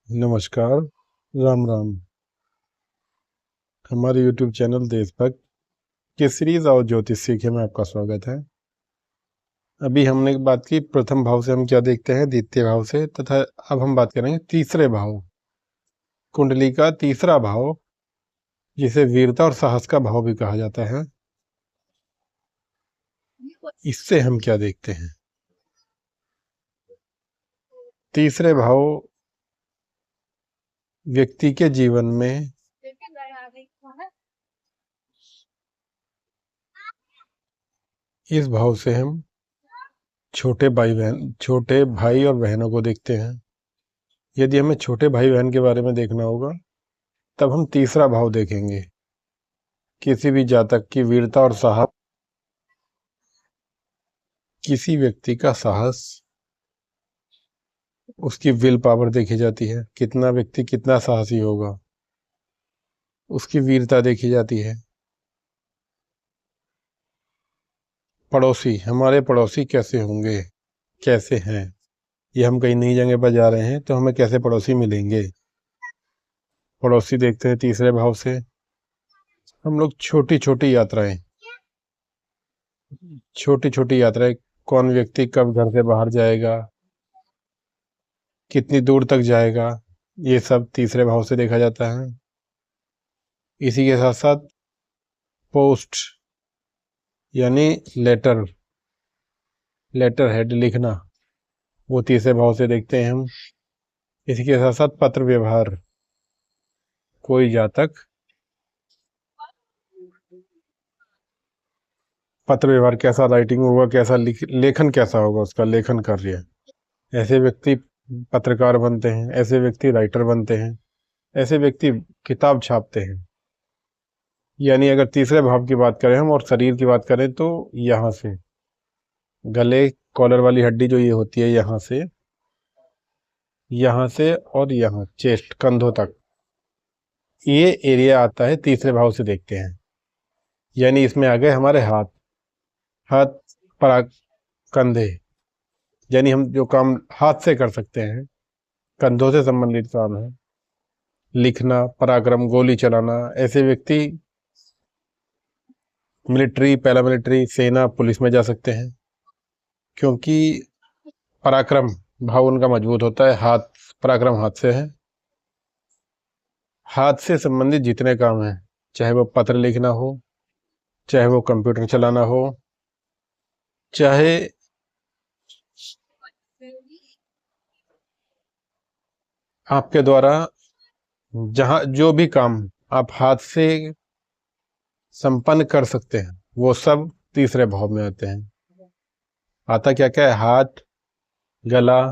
नमस्कार, राम राम। हमारे YouTube channel देशभक्त के सीरीज और ज्योतिष सीखे में आपका स्वागत है। अभी हमने बात की प्रथम भाव से हम क्या देखते हैं, द्वितीय भाव से, तथा अब हम बात करेंगे तीसरे भाव, कुंडली का तीसरा भाव, जिसे वीरता और साहस का भाव भी कहा जाता है। इससे हम क्या देखते हैं? तीसरे भाव व्यक्ति के जीवन में इस भाव से हम छोटे भाई और बहनों को देखते हैं। यदि हमें छोटे भाई बहन के बारे में देखना होगा तब हम तीसरा भाव देखेंगे। किसी भी जातक की वीरता और साहस, किसी व्यक्ति का साहस, उसकी विल पावर देखी जाती है। कितना व्यक्ति कितना साहसी होगा, उसकी वीरता देखी जाती है। पड़ोसी, हमारे पड़ोसी कैसे होंगे, कैसे हैं, ये हम कहीं नई जगह पर जा रहे हैं तो हमें कैसे पड़ोसी मिलेंगे, पड़ोसी देखते हैं तीसरे भाव से। हम लोग छोटी छोटी यात्राएं, कौन व्यक्ति कब घर से बाहर जाएगा, कितनी दूर तक जाएगा, ये सब तीसरे भाव से देखा जाता है। इसी के साथ साथ पोस्ट यानी लेटर हेड लिखना, वो तीसरे भाव से देखते हैं हम। इसी के साथ साथ पत्र व्यवहार, कोई जातक पत्र व्यवहार कैसा राइटिंग होगा, कैसा लेखन कैसा होगा, उसका लेखन कार्य, ऐसे व्यक्ति पत्रकार बनते हैं, ऐसे व्यक्ति राइटर बनते हैं, ऐसे व्यक्ति किताब छापते हैं। यानी अगर तीसरे भाव की बात करें हम और शरीर की बात करें तो यहाँ से गले, कॉलर वाली हड्डी जो ये होती है, यहाँ से और यहाँ चेस्ट, कंधों तक, ये एरिया आता है तीसरे भाव से देखते हैं। यानी इसमें आ गए हमारे हाथ कंधे, यानी हम जो काम हाथ से कर सकते हैं, कंधों से संबंधित काम है। लिखना, पराक्रम, गोली चलाना, ऐसे व्यक्ति पैरामिलिट्री, सेना, पुलिस में जा सकते हैं, क्योंकि पराक्रम भाव उनका मजबूत होता है। पराक्रम हाथ से है। हाथ से संबंधित जितने काम हैं, चाहे वो पत्र लिखना हो, चाहे वो कंप्यूटर चलाना हो, चाहे आपके द्वारा जहां जो भी काम आप हाथ से संपन्न कर सकते हैं, वो सब तीसरे भाव में आते हैं। आता क्या क्या है? हाथ, गला,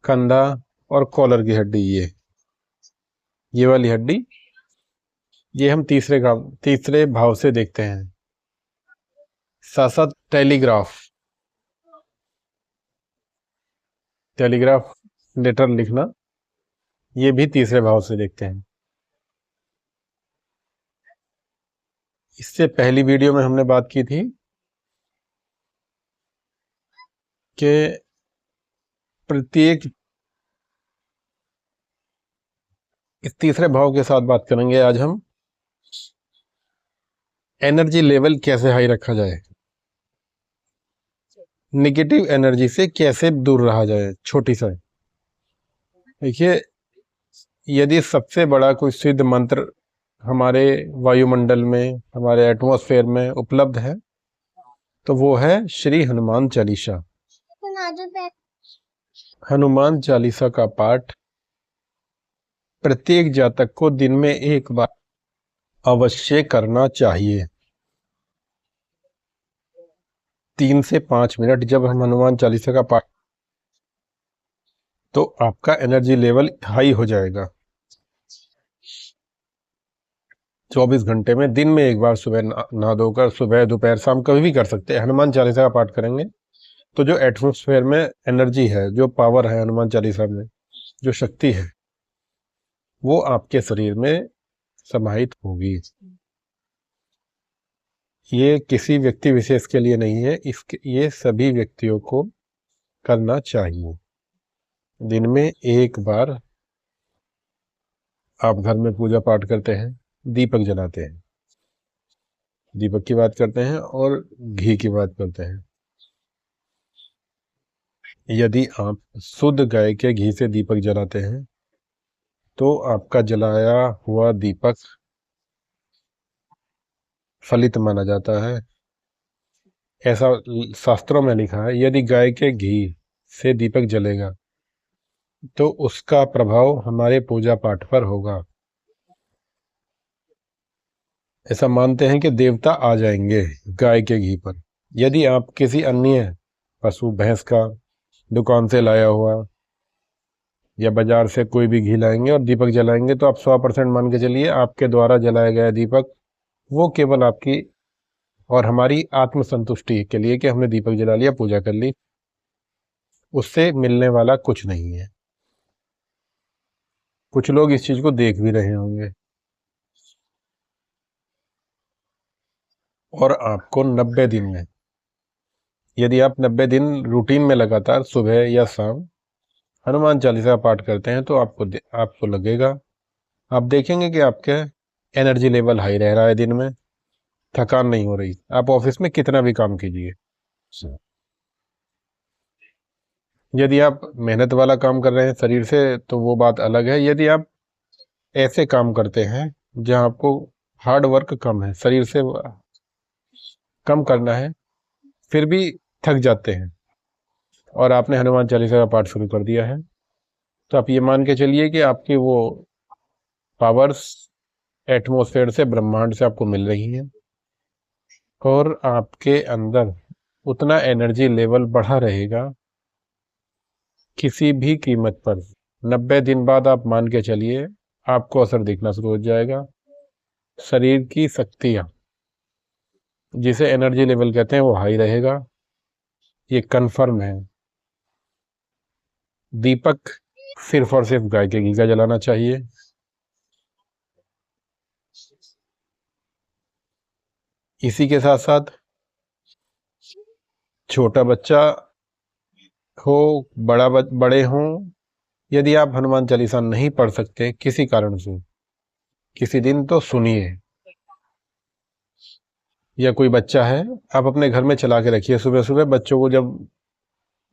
कंधा और कॉलर की हड्डी, ये वाली हड्डी, ये हम तीसरे भाव से देखते हैं। साथ साथ टेलीग्राफ लेटर लिखना, ये भी तीसरे भाव से देखते हैं। इससे पहली वीडियो में हमने बात की थी कि प्रत्येक, इस तीसरे भाव के साथ बात करेंगे आज हम, एनर्जी लेवल कैसे हाई रखा जाए, नेगेटिव एनर्जी से कैसे दूर रहा जाए। छोटी सा देखिए, यदि सबसे बड़ा कोई सिद्ध मंत्र हमारे वायुमंडल में, हमारे एटमॉस्फेयर में उपलब्ध है तो वो है श्री हनुमान चालीसा। हनुमान चालीसा का पाठ प्रत्येक जातक को दिन में एक बार अवश्य करना चाहिए। 3 से 5 मिनट जब हम हनुमान चालीसा का पाठ, तो आपका एनर्जी लेवल हाई हो जाएगा। 24 घंटे में दिन में एक बार सुबह नहा धोकर, सुबह दोपहर शाम कभी भी कर सकते हैं, हनुमान चालीसा का पाठ करेंगे तो जो एटमॉस्फेयर में एनर्जी है, जो पावर है हनुमान चालीसा में, जो शक्ति है, वो आपके शरीर में समाहित होगी। ये किसी व्यक्ति विशेष के लिए नहीं है, ये सभी व्यक्तियों को करना चाहिए। दिन में एक बार आप घर में पूजा पाठ करते हैं, दीपक जलाते हैं, दीपक की बात करते हैं और घी की बात करते हैं। यदि आप शुद्ध गाय के घी से दीपक जलाते हैं तो आपका जलाया हुआ दीपक फलित माना जाता है। ऐसा शास्त्रों में लिखा है, यदि गाय के घी से दीपक जलेगा तो उसका प्रभाव हमारे पूजा पाठ पर होगा। ऐसा मानते हैं कि देवता आ जाएंगे गाय के घी पर। यदि आप किसी अन्य पशु भैंस का दुकान से लाया हुआ या बाजार से कोई भी घी लाएंगे और दीपक जलाएंगे तो आप 100% मान के चलिए आपके द्वारा जलाया गया दीपक वो केवल आपकी और हमारी आत्मसंतुष्टि के लिए कि हमने दीपक जला लिया, पूजा कर ली, उससे मिलने वाला कुछ नहीं है। कुछ लोग इस चीज को देख भी रहे होंगे। और आपको 90 दिन में, यदि आप 90 दिन रूटीन में लगातार सुबह या शाम हनुमान चालीसा पाठ करते हैं तो आपको लगेगा, आप देखेंगे कि आपके एनर्जी लेवल हाई रह रहा है, दिन में थकान नहीं हो रही। आप ऑफिस में कितना भी काम कीजिए, यदि आप मेहनत वाला काम कर रहे हैं शरीर से तो वो बात अलग है। यदि आप ऐसे काम करते हैं जहां आपको हार्ड वर्क कम है, शरीर से कम करना है, फिर भी थक जाते हैं और आपने हनुमान चालीसा का पाठ शुरू कर दिया है, तो आप ये मान के चलिए कि आपकी वो पावर्स एटमॉस्फेयर से, ब्रह्मांड से आपको मिल रही हैं और आपके अंदर उतना एनर्जी लेवल बढ़ा रहेगा किसी भी कीमत पर। 90 दिन बाद आप मान के चलिए आपको असर दिखना शुरू हो जाएगा। शरीर की शक्तियां, जिसे एनर्जी लेवल कहते हैं, वो हाई रहेगा, ये कन्फर्म है। दीपक सिर्फ और सिर्फ गाय के घी का जलाना चाहिए। इसी के साथ साथ छोटा बच्चा हो, बड़े हों, यदि आप हनुमान चालीसा नहीं पढ़ सकते किसी कारण से, किसी दिन तो सुनिए। या कोई बच्चा है, आप अपने घर में चला के रखिए। सुबह सुबह बच्चों को जब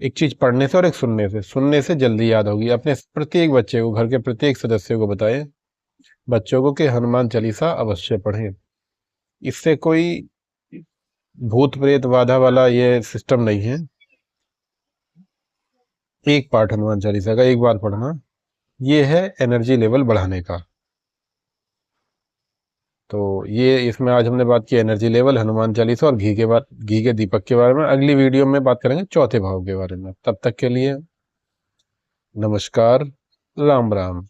एक चीज पढ़ने से और एक सुनने से जल्दी याद होगी। अपने प्रत्येक बच्चे को, घर के प्रत्येक सदस्य को बताएं बच्चों को कि हनुमान चालीसा अवश्य पढ़ें। इससे कोई भूत प्रेत बाधा वाला ये सिस्टम नहीं है। एक पाठ हनुमान चालीसा का एक बार पढ़ना, ये है एनर्जी लेवल बढ़ाने का। तो ये इसमें आज हमने बात की एनर्जी लेवल, हनुमान चालीसा और घी के दीपक के बारे में। अगली वीडियो में बात करेंगे चौथे भाव के बारे में। तब तक के लिए नमस्कार, राम राम।